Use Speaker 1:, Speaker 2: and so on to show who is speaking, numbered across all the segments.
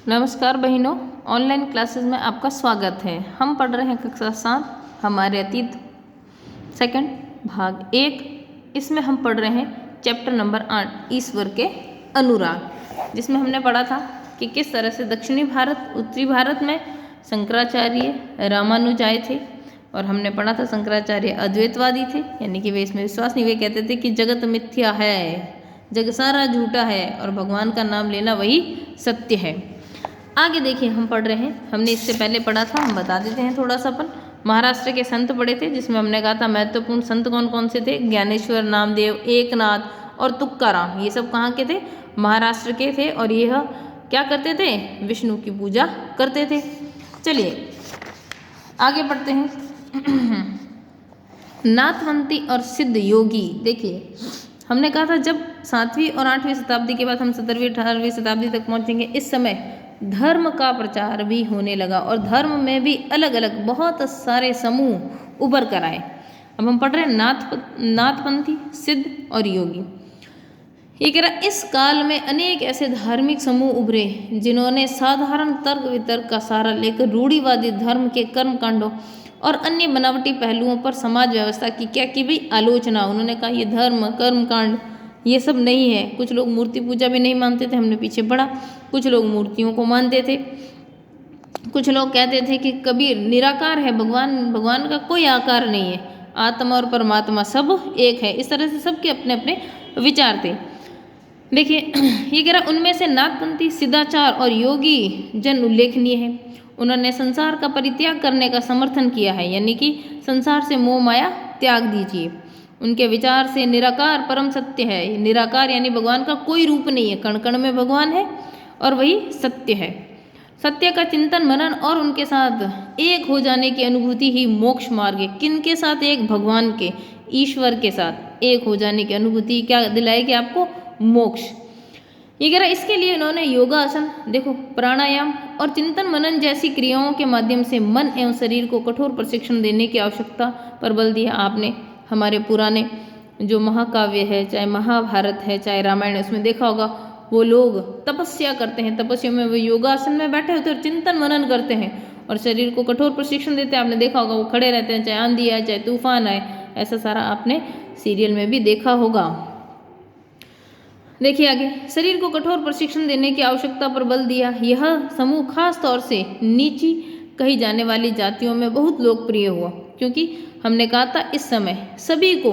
Speaker 1: नमस्कार बहनों, online classes में आपका स्वागत है। हम पढ़ रहे हैं कक्षा 7 हमारे अतीत सेकंड भाग 1। इसमें हम पढ़ रहे हैं चैप्टर नंबर 8 ईश्वर के अनुराग, जिसमें हमने पढ़ा था कि किस तरह से दक्षिणी भारत उत्तरी भारत में शंकराचार्य रामानुज आए थे। और हमने पढ़ा था शंकराचार्य अद्वैतवादी थे, यानी कि वे इसमें विश्वास नहीं, वे कहते थे कि जगत मिथ्या है, जग सारा झूठा है और भगवान का नाम लेना वही सत्य है। आगे देखिए हम पढ़ रहे हैं, हमने इससे पहले पढ़ा था, हम बता देते हैं थोड़ा सा। अपन महाराष्ट्र के संत पढ़े थे, जिसमें हमने कहा था महत्वपूर्ण संत कौन कौन से थे। ज्ञानेश्वर, नामदेव, एकनाथ और तुकाराम, ये सब कहाँ के थे? महाराष्ट्र के थे। और यह क्या करते थे? विष्णु की पूजा करते थे। चलिए आगे पढ़ते हैं। नाथवंती और सिद्ध योगी। देखिए हमने कहा था जब 7वीं और 8वीं शताब्दी के बाद हम 17वीं 18वीं शताब्दी तक पहुंचेंगे, इस समय धर्म का प्रचार भी होने लगा और धर्म में भी अलग अलग बहुत सारे समूह उभर कर आए। अब हम पढ़ रहे हैं नाथपंथी, सिद्ध और योगी। ये कह रहा इस काल में अनेक ऐसे धार्मिक समूह उभरे जिन्होंने साधारण तर्क वितर्क का सहारा लेकर रूढ़िवादी धर्म के कर्म कांडों और अन्य बनावटी पहलुओं पर समाज व्यवस्था की क्या की भी आलोचना। उन्होंने कहा ये धर्म कर्म कांड ये सब नहीं है। कुछ लोग मूर्ति पूजा भी नहीं मानते थे, हमने पीछे पढ़ा। कुछ लोग मूर्तियों को मानते थे। कुछ लोग कहते थे कि कबीर निराकार है, भगवान का कोई आकार नहीं है, आत्मा और परमात्मा सब एक है। इस तरह से सबके अपने अपने विचार थे। देखिए ये कह रहा उनमें से नाथपंथी, सिद्धाचार और योगी जन उल्लेखनीय है। उन्होंने संसार का परित्याग करने का समर्थन किया है, यानी कि संसार से मोह माया त्याग दीजिए। उनके विचार से निराकार परम सत्य है। निराकार यानी भगवान का कोई रूप नहीं है, कण कण में भगवान है और वही सत्य है। सत्य का चिंतन मनन और उनके साथ एक हो जाने की अनुभूति ही मोक्ष मार्ग है। किन के साथ? एक भगवान के, ईश्वर के साथ एक हो जाने की अनुभूति क्या दिलाएगी आपको? मोक्ष। ये कह रहा इसके लिए इन्होंने योगासन, देखो प्राणायाम और चिंतन मनन जैसी क्रियाओं के माध्यम से मन एवं शरीर को कठोर प्रशिक्षण देने की आवश्यकता पर बल दिया। आपने हमारे पुराने जो महाकाव्य है, चाहे महाभारत है चाहे रामायण, उसमें देखा होगा वो लोग तपस्या करते हैं, तपस्या में वो योगासन में बैठे होते हैं और चिंतन मनन करते हैं और शरीर को कठोर प्रशिक्षण देते हैं। आपने देखा होगा वो खड़े रहते हैं, चाहे आंधी आए चाहे तूफान आए, ऐसा सारा आपने सीरियल में भी देखा होगा। देखिए आगे, शरीर को कठोर प्रशिक्षण देने की आवश्यकता पर बल दिया। यह समूह खास तौर से नीची कही जाने वाली जातियों में बहुत लोकप्रिय हुआ, क्योंकि हमने कहा था इस समय सभी को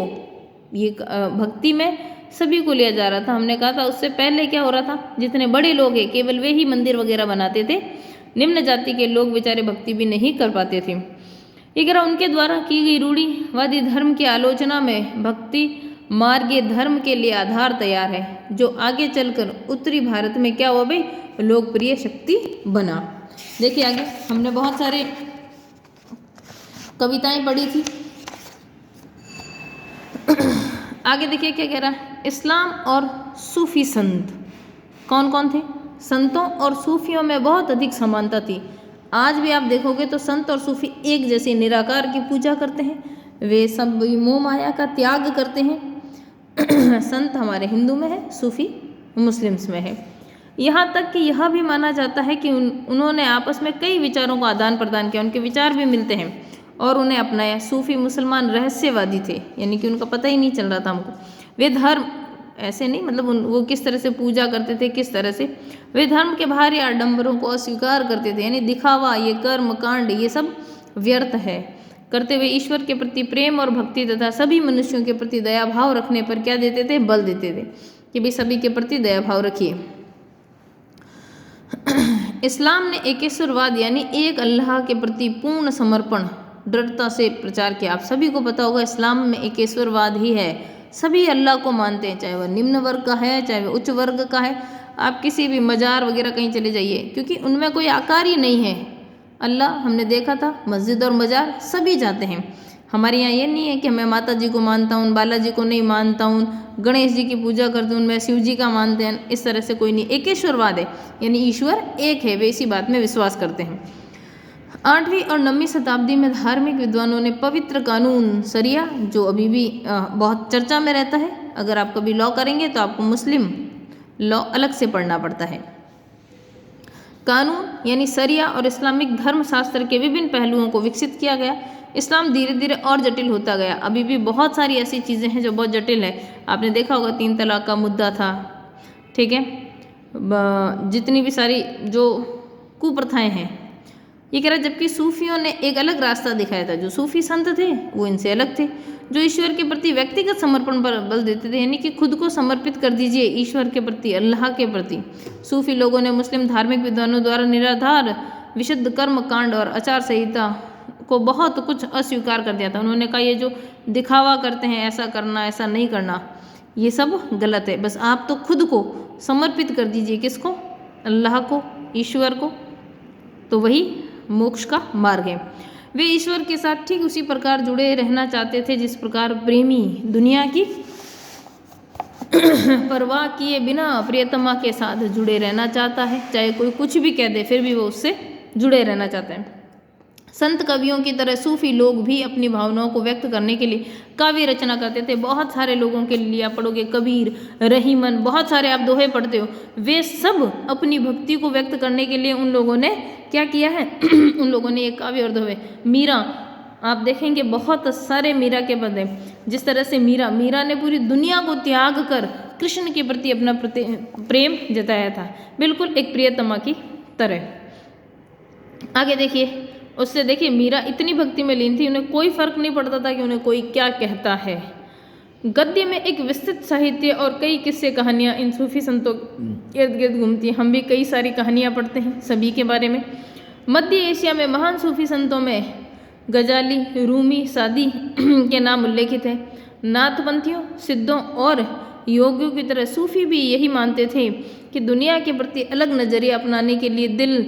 Speaker 1: ये भक्ति में सभी को लिया जा रहा था। हमने कहा था उससे पहले क्या हो रहा था, जितने बड़े लोग हैं केवल वे ही मंदिर वगैरह बनाते थे, निम्न जाति के लोग बेचारे भक्ति भी नहीं कर पाते थे। ये कह रहा उनके द्वारा की गई रूढ़िवादी धर्म की आलोचना में भक्ति मार्गीय धर्म के लिए आधार तैयार है, जो आगे चलकर उत्तरी भारत में क्या हुआ भाई, लोकप्रिय शक्ति बना। देखिए आगे हमने बहुत सारे कविताएं पढ़ी थी। आगे देखिए क्या कह रहा है, इस्लाम और सूफी संत कौन कौन थे? संतों और सूफियों में बहुत अधिक समानता थी। आज भी आप देखोगे तो संत और सूफी एक जैसे निराकार की पूजा करते हैं, वे सब मोह माया का त्याग करते हैं। संत हमारे हिंदू में है, सूफी मुस्लिम्स में है। यहाँ तक कि यह भी माना जाता है कि उन्होंने आपस में कई विचारों का आदान प्रदान किया, उनके विचार भी मिलते हैं और उन्हें अपनाया। सूफी मुसलमान रहस्यवादी थे, यानी कि उनका पता ही नहीं चल रहा था हमको। वे धर्म ऐसे नहीं, मतलब वो किस तरह से पूजा करते थे, किस तरह से वे धर्म के बाहरी आडंबरों को अस्वीकार करते थे, यानी दिखावा, ये कर्म कांड ये सब व्यर्थ है करते हुए ईश्वर के प्रति प्रेम और भक्ति तथा सभी मनुष्यों के प्रति दया भाव रखने पर क्या देते थे? बल देते थे कि भाई सभी के प्रति दया भाव रखिए। इस्लाम ने एकेश्वरवाद यानी एक अल्लाह के प्रति पूर्ण समर्पण दृढ़ता से प्रचार किया। आप सभी को पता होगा इस्लाम में एकेश्वरवाद ही है, सभी अल्लाह को मानते हैं, चाहे वह निम्न वर्ग का है चाहे वह उच्च वर्ग का है। आप किसी भी मजार वगैरह कहीं चले जाइए, क्योंकि उनमें कोई आकार ही नहीं है। अल्लाह हमने देखा था, मस्जिद और मजार सभी जाते हैं। हमारे यहाँ ये नहीं है कि मैं माता जी को मानता हूँ, बालाजी को नहीं मानता हूँ, गणेश जी की पूजा करता हूँ, मैं शिव जी का मानते हैं, इस तरह से कोई नहीं। एकेश्वरवाद है, यानी ईश्वर एक है, वे इसी बात में विश्वास करते हैं। 8वीं और 9वीं शताब्दी में धार्मिक विद्वानों ने पवित्र कानून शरिया, जो अभी भी बहुत चर्चा में रहता है, अगर आप कभी लॉ करेंगे तो आपको मुस्लिम लॉ अलग से पढ़ना पड़ता है, कानून यानी शरिया और इस्लामिक धर्मशास्त्र के विभिन्न पहलुओं को विकसित किया गया। इस्लाम धीरे धीरे और जटिल होता गया। अभी भी बहुत सारी ऐसी चीज़ें हैं जो बहुत जटिल है। आपने देखा होगा 3 तलाक का मुद्दा था, ठीक है, जितनी भी सारी जो कुप्रथाएं हैं, ये कह रहा है। जबकि सूफियों ने एक अलग रास्ता दिखाया था। जो सूफी संत थे वो इनसे अलग थे, जो ईश्वर के प्रति व्यक्तिगत समर्पण पर बल देते थे, यानी कि खुद को समर्पित कर दीजिए ईश्वर के प्रति, अल्लाह के प्रति। सूफी लोगों ने मुस्लिम धार्मिक विद्वानों द्वारा निराधार विशुद्ध कर्म कांड और आचार संहिता को बहुत कुछ अस्वीकार कर दिया था। उन्होंने कहा ये जो दिखावा करते हैं, ऐसा करना ऐसा नहीं करना, ये सब गलत है। बस आप तो खुद को समर्पित कर दीजिए, किसको? अल्लाह को, ईश्वर को, तो वही मोक्ष का मार्ग है। वे ईश्वर के साथ ठीक उसी प्रकार जुड़े रहना चाहते थे जिस प्रकार प्रेमी दुनिया की परवाह किए बिना प्रियतमा के साथ जुड़े रहना चाहता है। चाहे कोई कुछ भी कह दे, फिर भी वो उससे जुड़े रहना चाहते हैं। संत कवियों की तरह सूफी लोग भी अपनी भावनाओं को व्यक्त करने के लिए काव्य रचना करते थे। बहुत सारे लोगों के लिए आप पढ़ोगे, कबीर, रहीमन, बहुत सारे आप दोहे पढ़ते हो, वे सब अपनी भक्ति को व्यक्त करने के लिए उन लोगों ने क्या किया है उन लोगों ने एक काव्य और दोहे। मीरा, आप देखेंगे बहुत सारे मीरा के पद हैं। जिस तरह से मीरा ने पूरी दुनिया को त्याग कर कृष्ण के प्रति अपना प्रेम जताया था, बिल्कुल एक प्रियतमा की तरह। आगे देखिए, उससे देखिए मीरा इतनी भक्ति में लीन थी, उन्हें कोई फर्क नहीं पड़ता था कि उन्हें कोई क्या कहता है। गद्य में एक विस्तृत साहित्य और कई किस्से कहानियाँ इन सूफी संतों इर्द गिर्द घूमती हैं। हम भी कई सारी कहानियाँ पढ़ते हैं सभी के बारे में। मध्य एशिया में महान सूफी संतों में गजाली, रूमी, सादी के नाम उल्लेखित हैं। नाथपंथियों, सिद्धों और योगियों की तरह सूफी भी यही मानते थे कि दुनिया के प्रति अलग नज़रिया अपनाने के लिए दिल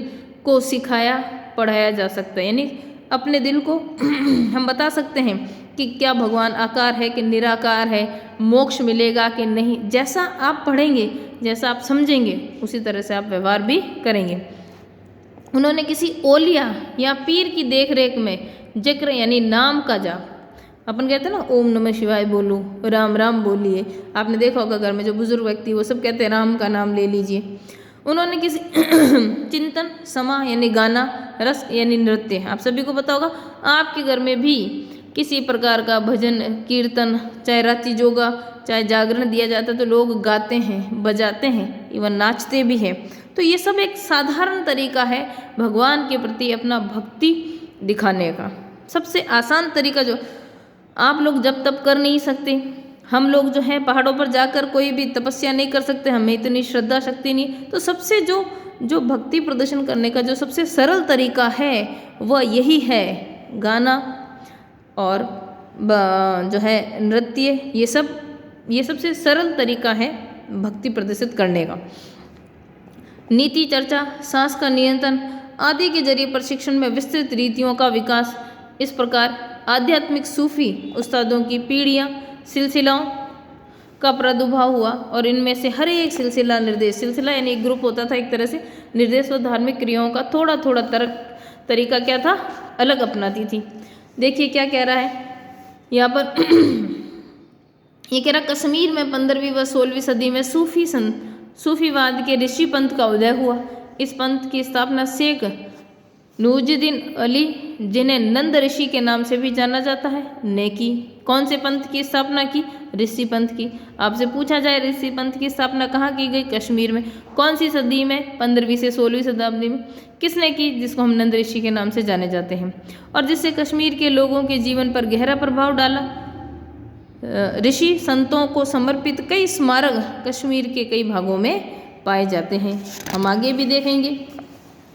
Speaker 1: को सिखाया पढ़ाया जा सकता है, यानी अपने दिल को हम बता सकते हैं कि क्या भगवान आकार है कि निराकार है, मोक्ष मिलेगा कि नहीं। जैसा आप पढ़ेंगे, जैसा आप समझेंगे, उसी तरह से आप व्यवहार भी करेंगे। उन्होंने किसी ओलिया या पीर की देखरेख में जिक्र यानी नाम का जाप, अपन कहते हैं ना ओम नमः शिवाय बोलो, राम राम बोलिए। आपने देखा होगा घर में जो बुजुर्ग व्यक्ति वो सब कहते हैं राम का नाम ले लीजिए। उन्होंने किसी चिंतन, समा यानी गाना, रस यानी नृत्य, आप सभी को पता होगा आपके घर में भी किसी प्रकार का भजन कीर्तन, चाहे रात्रि जोगा, चाहे जागरण दिया जाता है तो लोग गाते हैं, बजाते हैं, इवन नाचते भी हैं। तो ये सब एक साधारण तरीका है भगवान के प्रति अपना भक्ति दिखाने का। सबसे आसान तरीका जो आप लोग जब तब कर नहीं सकते, हम लोग जो है पहाड़ों पर जाकर कोई भी तपस्या नहीं कर सकते, हमें इतनी श्रद्धा शक्ति नहीं, तो सबसे जो भक्ति प्रदर्शन करने का जो सबसे सरल तरीका है वह यही है, गाना और जो है नृत्य। ये सबसे सरल तरीका है भक्ति प्रदर्शित करने का। नीति चर्चा, सांस का नियंत्रण आदि के जरिए प्रशिक्षण में विस्तृत रीतियों का विकास। इस प्रकार आध्यात्मिक सूफी उस्तादों की पीढ़ियाँ, सिलसिलाओं का प्रादुर्भाव हुआ और इनमें से हर एक सिलसिला निर्देश, सिलसिला यानी एक ग्रुप होता था एक तरह से, निर्देश व धार्मिक क्रियाओं का थोड़ा थोड़ा तरीका क्या था, अलग अपनाती थी। देखिए क्या कह रहा है यहाँ पर ये कह रहा कश्मीर में 15वीं व 16वीं सदी में सूफीवाद के ऋषि पंथ का उदय हुआ। इस पंथ की स्थापना शेख नूरुद्दीन अली, जिन्हें नंद ऋषि के नाम से भी जाना जाता है, ने की। कौन से पंथ की स्थापना की? ऋषि पंथ की। आपसे पूछा जाए ऋषि पंथ की स्थापना कहाँ की गई? कश्मीर में। कौन सी सदी में? 15वीं से 16वीं शताब्दी में। किसने की? जिसको हम नंद ऋषि के नाम से जाने जाते हैं, और जिससे कश्मीर के लोगों के जीवन पर गहरा प्रभाव डाला। ऋषि संतों को समर्पित कई स्मारक कश्मीर के कई भागों में पाए जाते हैं। हम आगे भी देखेंगे।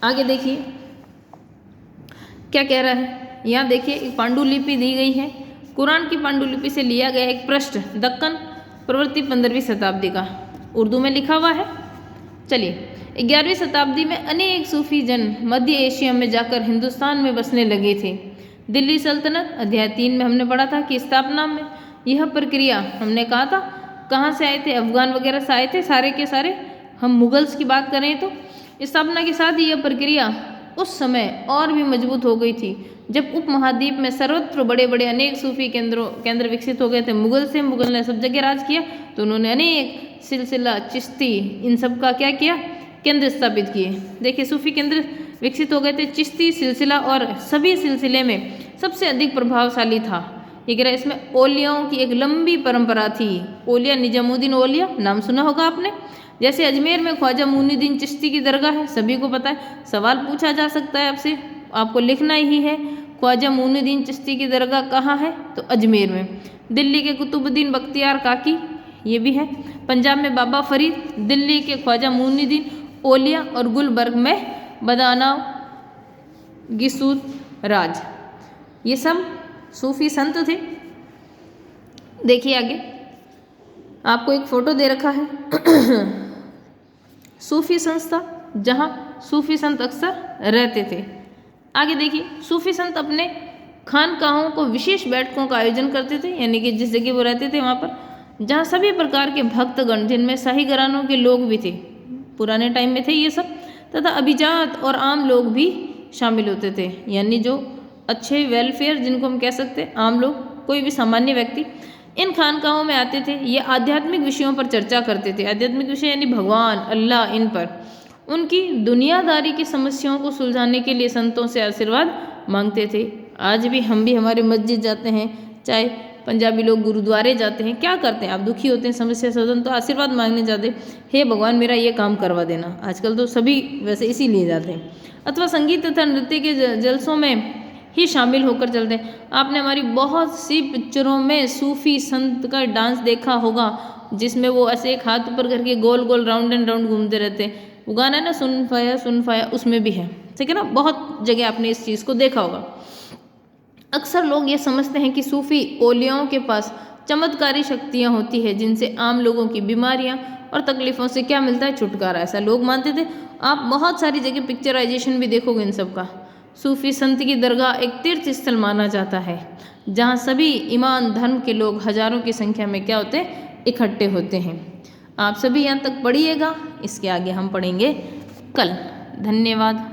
Speaker 1: आगे देखिए क्या कह रहा है। यहाँ देखिए एक पांडुलिपि दी गई है, कुरान की पांडुलिपि से लिया गया एक पृष्ठ, दक्कन प्रवृत्ति 15वीं शताब्दी का, उर्दू में लिखा हुआ है। चलिए 11वीं शताब्दी में अनेक सूफी जन मध्य एशिया में जाकर हिंदुस्तान में बसने लगे थे। दिल्ली सल्तनत अध्याय 3 में हमने पढ़ा था कि स्थापना में यह प्रक्रिया, हमने कहा था कहाँ से आए थे, अफगान वगैरह से आए थे सारे के सारे। हम मुगल्स की बात करें तो स्थापना के साथ ही यह प्रक्रिया उस समय और भी मजबूत हो गई थी जब उपमहाद्वीप में सर्वत्र बड़े बड़े अनेक सूफी केंद्र विकसित हो गए थे। मुगल ने सब जगह राज किया, तो उन्होंने अनेक सिलसिला, चिश्ती, इन सब का क्या किया, केंद्र स्थापित किए। देखिए सूफी केंद्र विकसित हो गए थे। चिश्ती सिलसिला और सभी सिलसिले में सबसे अधिक प्रभावशाली था। ये कह रहा है इसमें औलियाओं की एक लंबी परंपरा थी। औलिया, निजामुद्दीन औलिया नाम सुना होगा आपने। जैसे अजमेर में ख्वाजा मुइनुद्दीन चिश्ती की दरगाह है, सभी को पता है। सवाल पूछा जा सकता है आपसे, आपको लिखना ही है ख्वाजा मुइनुद्दीन चिश्ती की दरगाह कहाँ है, तो अजमेर में। दिल्ली के कुतुबुद्दीन बख्तियार काकी, ये भी है। पंजाब में बाबा फरीद, दिल्ली के ख्वाजा मुइनुद्दीन औलिया और गुलबर्ग में बदाना गिसूर राज, ये सब सूफी संत थे। देखिए आगे आपको एक फोटो दे रखा है सूफी संस्था जहाँ सूफी संत अक्सर रहते थे। आगे देखिए सूफी संत अपने खानकाहों को विशेष बैठकों का आयोजन करते थे, यानी कि जिस जगह वो रहते थे वहाँ पर, जहाँ सभी प्रकार के भक्तगण जिनमें शाही घरानों के लोग भी थे, पुराने टाइम में थे ये सब, तथा अभिजात और आम लोग भी शामिल होते थे। यानी जो अच्छे वेलफेयर जिनको हम कह सकते हैं, आम लोग, कोई भी सामान्य व्यक्ति इन खानकाहों में आते थे। ये आध्यात्मिक विषयों पर चर्चा करते थे। आध्यात्मिक विषय यानी भगवान, अल्लाह, इन पर उनकी दुनियादारी की समस्याओं को सुलझाने के लिए संतों से आशीर्वाद मांगते थे। आज भी हम भी हमारे मस्जिद जाते हैं, चाहे पंजाबी लोग गुरुद्वारे जाते हैं, क्या करते हैं, आप दुखी होते हैं, समस्या समाधान, तो आशीर्वाद मांगने जाते, हे भगवान मेरा ये काम करवा देना। आजकल तो सभी वैसे इसीलिए जाते हैं। अथवा संगीत तथा नृत्य के जलसों में ही शामिल होकर चलते हैं। आपने हमारी बहुत सी पिक्चरों में सूफी संत का डांस देखा होगा, जिसमें वो ऐसे एक हाथ ऊपर करके गोल गोल राउंड एंड राउंड घूमते रहते हैं। वो गाना है ना सुन फाया, उसमें भी है, ठीक है ना। बहुत जगह आपने इस चीज़ को देखा होगा। अक्सर लोग ये समझते हैं कि सूफी औलियाओं के पास चमत्कारी शक्तियाँ होती है, जिनसे आम लोगों की बीमारियाँ और तकलीफ़ों से क्या मिलता है, छुटकारा। ऐसा लोग मानते थे। आप बहुत सारी जगह पिक्चराइजेशन भी देखोगे इन सब का। सूफी संत की दरगाह एक तीर्थ स्थल माना जाता है, जहाँ सभी ईमान धर्म के लोग हजारों की संख्या में क्या होते हैं, इकट्ठे होते हैं। आप सभी यहाँ तक पढ़िएगा, इसके आगे हम पढ़ेंगे कल। धन्यवाद।